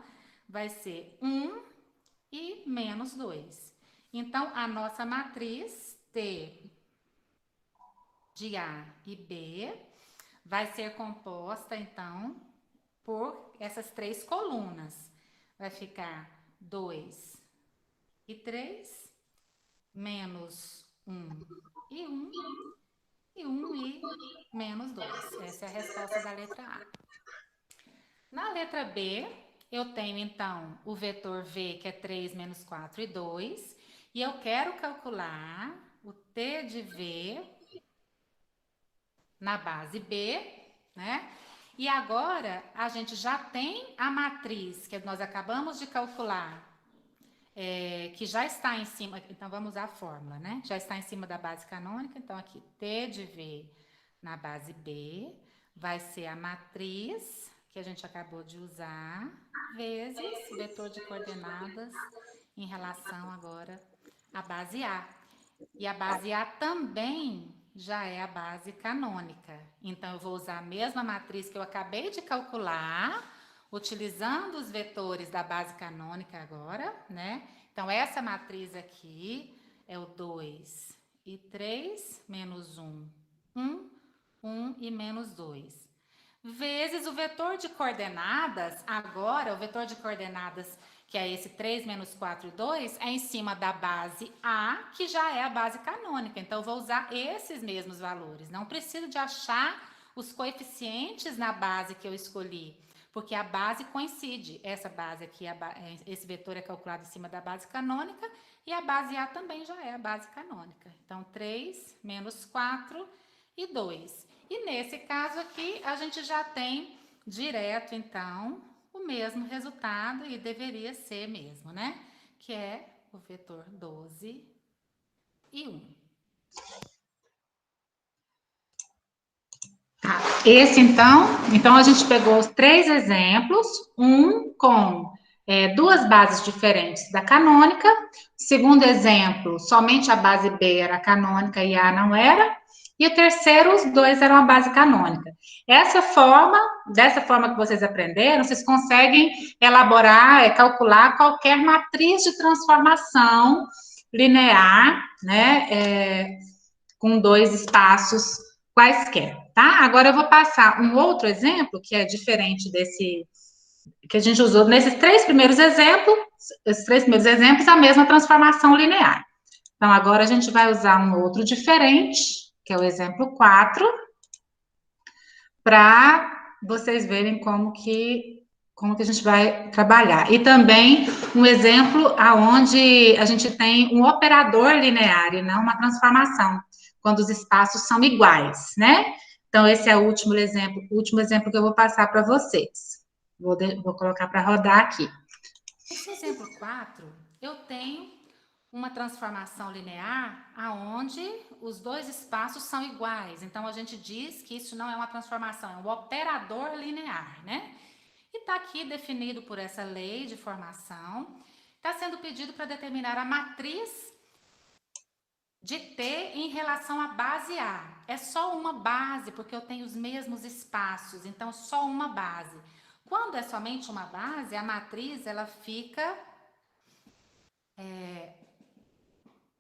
vai ser 1 e menos 2. Então, a nossa matriz T de A e B vai ser composta, então, por essas 3 colunas. Vai ficar 2 e 3, menos 1 e 1, e 1 e menos 2. Essa é a resposta da letra A. Na letra B, eu tenho, então, o vetor V, que é 3 menos 4 e 2, e eu quero calcular o T de V na base B, né? E agora, a gente já tem a matriz que nós acabamos de calcular, que já está em cima, então vamos usar a fórmula, né? Já está em cima da base canônica, então aqui, T de V na base B, vai ser a matriz que a gente acabou de usar, vezes vetor de coordenadas em relação agora à base A. E a base A também já é a base canônica. Então, eu vou usar a mesma matriz que eu acabei de calcular, utilizando os vetores da base canônica agora, né? Então, essa matriz aqui é o 2 e 3, menos 1, 1 e menos 2. Vezes o vetor de coordenadas, agora, o vetor de coordenadas, que é esse 3 menos 4 e 2, é em cima da base A, que já é a base canônica. Então, eu vou usar esses mesmos valores. Não preciso de achar os coeficientes na base que eu escolhi, porque a base coincide. Essa base aqui, esse vetor é calculado em cima da base canônica, e a base A também já é a base canônica. Então, 3 menos 4 e 2. E nesse caso aqui, a gente já tem direto, então, o mesmo resultado, e deveria ser mesmo, né? Que é o vetor 12 e 1. Esse, então a gente pegou os 3 exemplos, um com 2 bases diferentes da canônica, segundo exemplo, somente a base B era canônica e A não era, e o terceiro, os 2 eram a base canônica. Dessa forma que vocês aprenderam, vocês conseguem elaborar, calcular qualquer matriz de transformação linear, né, com 2 espaços quaisquer, tá? Agora eu vou passar um outro exemplo que é diferente desse que a gente usou nesses 3 primeiros exemplos, a mesma transformação linear. Então, agora a gente vai usar um outro diferente, que é o exemplo 4, para vocês verem como que a gente vai trabalhar. E também um exemplo aonde a gente tem um operador linear e não uma transformação, quando os espaços são iguais, né? Então, esse é o último exemplo que eu vou passar para vocês. Vou colocar para rodar aqui. Nesse exemplo 4, eu tenho uma transformação linear aonde os 2 espaços são iguais. Então, a gente diz que isso não é uma transformação, é um operador linear, né? E está aqui definido por essa lei de formação. Está sendo pedido para determinar a matriz de T em relação à base A. É só uma base, porque eu tenho os mesmos espaços, então só uma base. Quando é somente uma base, a matriz ela fica...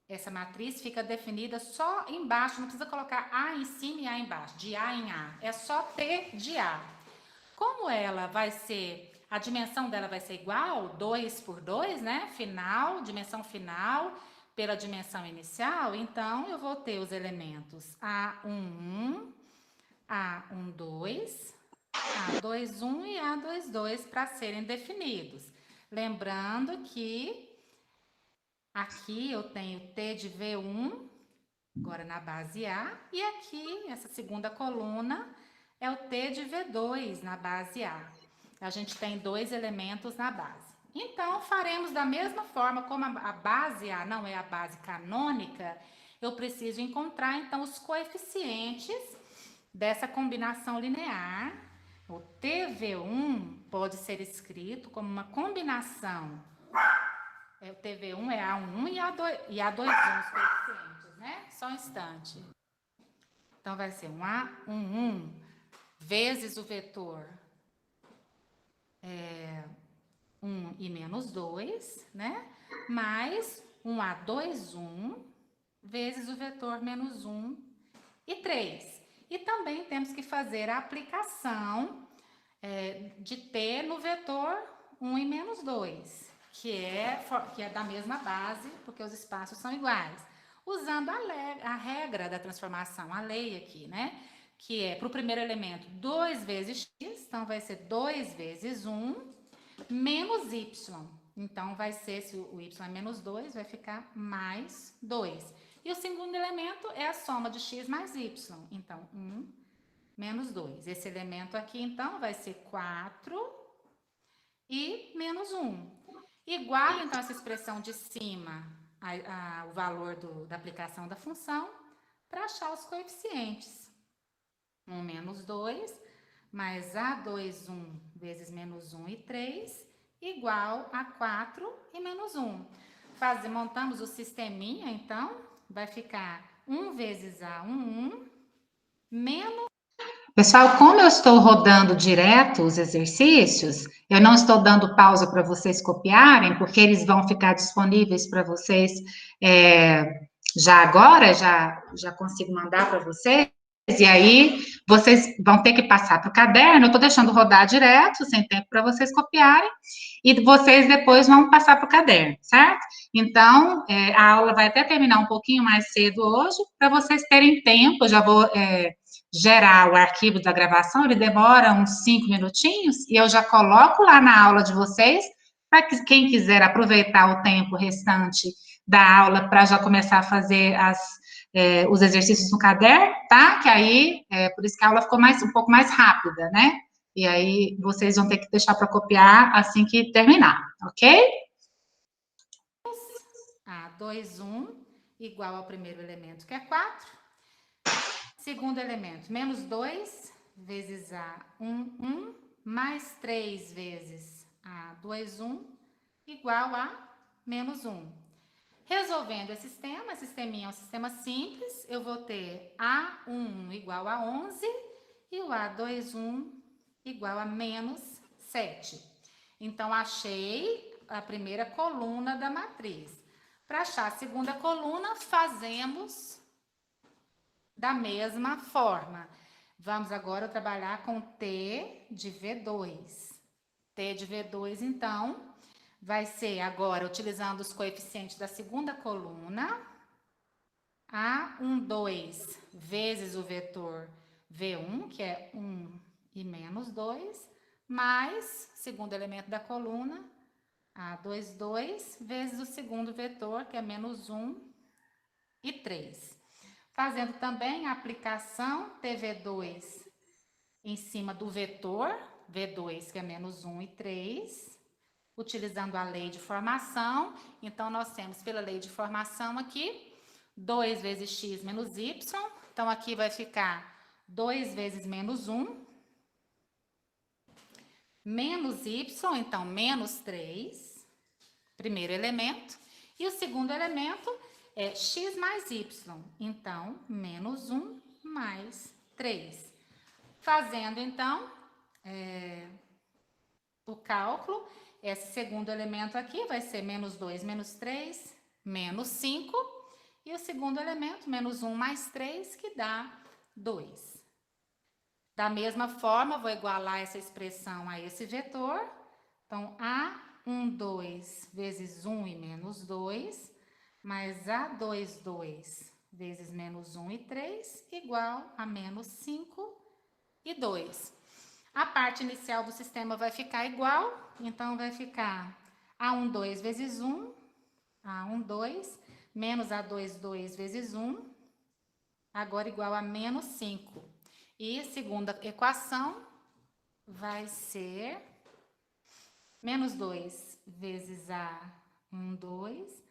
essa matriz fica definida só embaixo, não precisa colocar A em cima e A embaixo, de A em A. É só T de A. Como ela vai ser, a dimensão dela vai ser igual, 2 por 2, né? Final, dimensão final pela dimensão inicial, então eu vou ter os elementos A11, A12, A21 e A22 para serem definidos. Lembrando que aqui eu tenho T de V1, agora na base A, e aqui, essa segunda coluna, é o T de V2 na base A. A gente tem 2 elementos na base. Então, faremos da mesma forma, como a base A não é a base canônica, eu preciso encontrar, então, os coeficientes dessa combinação linear. O TV1 pode ser escrito como uma combinação. O TV1 é A1 e A21, os coeficientes, né? Só um instante. Então, vai ser um A11 vezes o vetor 1 e menos 2, né? Mais um A21 vezes o vetor menos 1 e 3. E também temos que fazer a aplicação de T no vetor 1 e menos 2, que é da mesma base, porque os espaços são iguais. Usando a regra da transformação, a lei aqui, né? Que é, para o primeiro elemento, 2 vezes x, então vai ser 2 vezes 1, menos y. Então, vai ser, se o y é menos 2, vai ficar mais 2. E o segundo elemento é a soma de x mais y. Então, 1 menos 2. Esse elemento aqui, então, vai ser 4 e menos 1. Igual, então, essa expressão de cima, o valor da aplicação da função, para achar os coeficientes. 1 menos 2, mais A2, 1 vezes menos 1 e 3, igual a 4 e menos 1. Montamos o sisteminha, então, vai ficar 1 vezes A1, 1, menos... Pessoal, como eu estou rodando direto os exercícios, eu não estou dando pausa para vocês copiarem, porque eles vão ficar disponíveis para vocês já agora, já consigo mandar para vocês, e aí vocês vão ter que passar para o caderno. Eu estou deixando rodar direto, sem tempo para vocês copiarem, e vocês depois vão passar para o caderno, certo? Então, a aula vai até terminar um pouquinho mais cedo hoje, para vocês terem tempo. Eu já vou gerar o arquivo da gravação, ele demora uns 5 minutinhos, e eu já coloco lá na aula de vocês, para que quem quiser aproveitar o tempo restante da aula para já começar a fazer os exercícios no caderno, tá? Que aí, por isso que a aula ficou um pouco mais rápida, né? E aí, vocês vão ter que deixar para copiar assim que terminar, ok? A2, 1, igual ao primeiro elemento, que é 4. Segundo elemento, menos 2 vezes A1, 1, mais 3 vezes A2, 1, igual a menos 1. Resolvendo esse sisteminha é um sistema simples, eu vou ter A1 igual a 11 e o A21 igual a menos 7. Então, achei a primeira coluna da matriz. Para achar a segunda coluna, fazemos da mesma forma. Vamos agora trabalhar com T de V2. T de V2, então, vai ser agora, utilizando os coeficientes da segunda coluna, A1, 2 vezes o vetor V1, que é 1 e menos 2, mais, segundo elemento da coluna, A2, 2 vezes o segundo vetor, que é menos 1 e 3. Fazendo também a aplicação TV2 em cima do vetor V2, que é menos 1 e 3, utilizando a lei de formação. Então, nós temos pela lei de formação aqui, 2 vezes x menos y. Então, aqui vai ficar 2 vezes menos 1. Menos y, então, menos 3. Primeiro elemento. E o segundo elemento é x mais y. Então, menos 1 mais 3. Fazendo, então, o cálculo, esse segundo elemento aqui vai ser menos 2, menos 3, menos 5. E o segundo elemento, menos 1 mais 3, que dá 2. Da mesma forma, vou igualar essa expressão a esse vetor. Então, A1, 2 vezes 1 e menos 2, mais A2, 2 vezes menos 1 e 3, igual a menos 5 e 2. A parte inicial do sistema vai ficar igual, então vai ficar A1, 2 vezes 1, A1, 2, menos A2, 2 vezes 1, agora igual a menos 5. E a segunda equação vai ser menos 2 vezes A1, 2,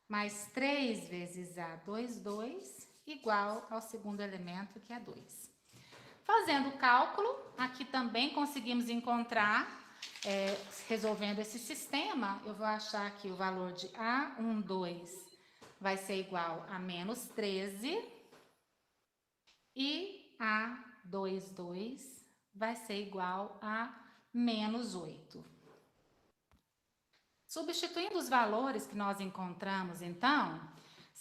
mais 3 vezes A2, 2, igual ao segundo elemento, que é 2. Fazendo o cálculo, aqui também conseguimos encontrar, resolvendo esse sistema, eu vou achar aqui o valor de A1, 2 vai ser igual a menos 13 e A2, 2 vai ser igual a menos 8. Substituindo os valores que nós encontramos, então,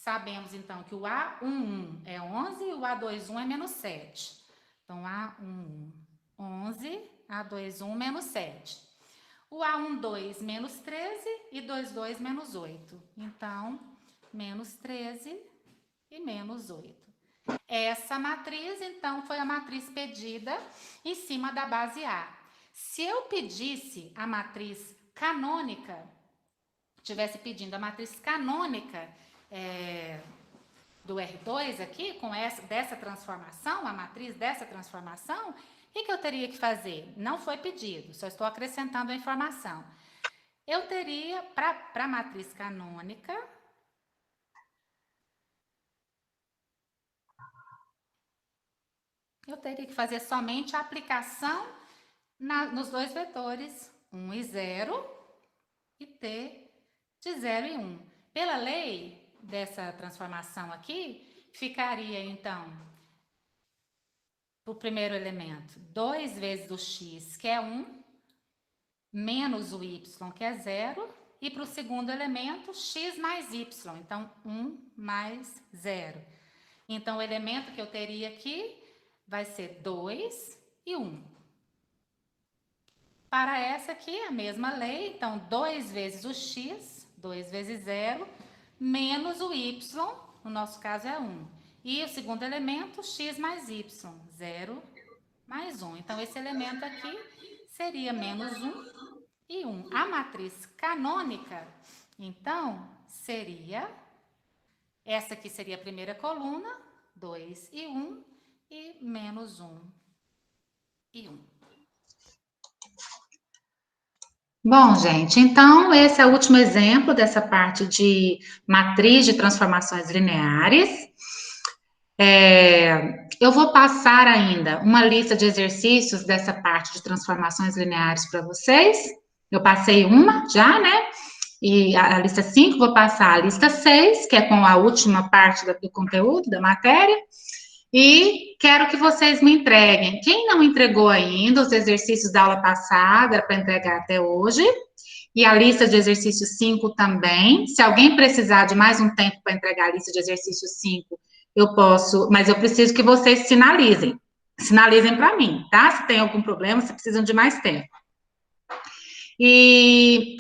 sabemos, então, que o A11 é 11 e o A21 é menos 7. Então, A11, 11, A21 menos 7. O A12 menos 13 e 22 menos 8. Então, menos 13 e menos 8. Essa matriz, então, foi a matriz pedida em cima da base A. Se eu pedisse a matriz canônica, estivesse pedindo a matriz canônica do R2 aqui, com dessa transformação, a matriz dessa transformação, o que eu teria que fazer? Não foi pedido, só estou acrescentando a informação. Eu teria, para a matriz canônica, eu teria que fazer somente a aplicação nos dois vetores, 1 e 0, e T de 0 e 1. Pela lei dessa transformação aqui, ficaria, então, o primeiro elemento, 2 vezes o x, que é 1, menos o y, que é 0, e para o segundo elemento, x mais y, então 1 mais 0. Então, o elemento que eu teria aqui vai ser 2 e 1. Para essa aqui, a mesma lei, então 2 vezes o x, 2 vezes 0, menos o y, no nosso caso é 1. E o segundo elemento, x mais y, 0 mais 1. Então, esse elemento aqui seria menos 1 e 1. A matriz canônica, então, seria... Essa aqui seria a primeira coluna, 2 e 1, e menos 1 e 1. Bom, gente, então esse é o último exemplo dessa parte de matriz de transformações lineares. Eu vou passar ainda uma lista de exercícios dessa parte de transformações lineares para vocês. Eu passei uma já, né? E a lista 5, vou passar a lista 6, que é com a última parte do conteúdo, da matéria. E quero que vocês me entreguem. Quem não entregou ainda os exercícios da aula passada, era para entregar até hoje. E a lista de exercício 5 também. Se alguém precisar de mais um tempo para entregar a lista de exercício 5, eu posso, mas eu preciso que vocês sinalizem. Sinalizem para mim, tá? Se tem algum problema, se precisam de mais tempo. E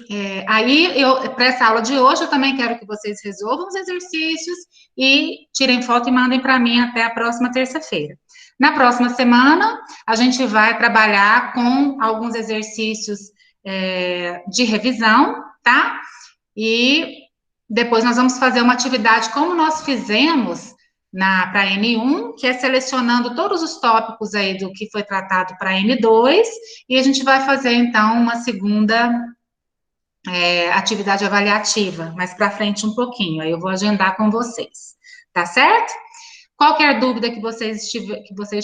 aí, para essa aula de hoje, eu também quero que vocês resolvam os exercícios e tirem foto e mandem para mim até a próxima terça-feira. Na próxima semana, a gente vai trabalhar com alguns exercícios de revisão, tá? E depois nós vamos fazer uma atividade como nós fizemos para N1, que é selecionando todos os tópicos aí do que foi tratado para N2, e a gente vai fazer, então, uma segunda atividade avaliativa, mais para frente um pouquinho, aí eu vou agendar com vocês, tá certo? Qualquer dúvida que vocês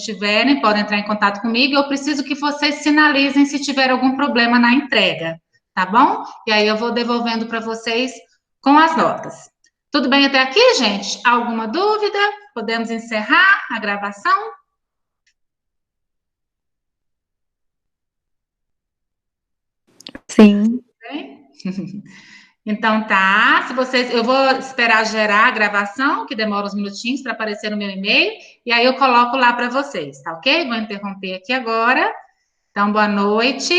tiverem, podem entrar em contato comigo, eu preciso que vocês sinalizem se tiver algum problema na entrega, tá bom? E aí eu vou devolvendo para vocês com as notas. Tudo bem até aqui, gente? Alguma dúvida? Podemos encerrar a gravação? Sim. Bem? Então tá, eu vou esperar gerar a gravação, que demora uns minutinhos para aparecer no meu e-mail, e aí eu coloco lá para vocês, tá ok? Vou interromper aqui agora. Então, boa noite.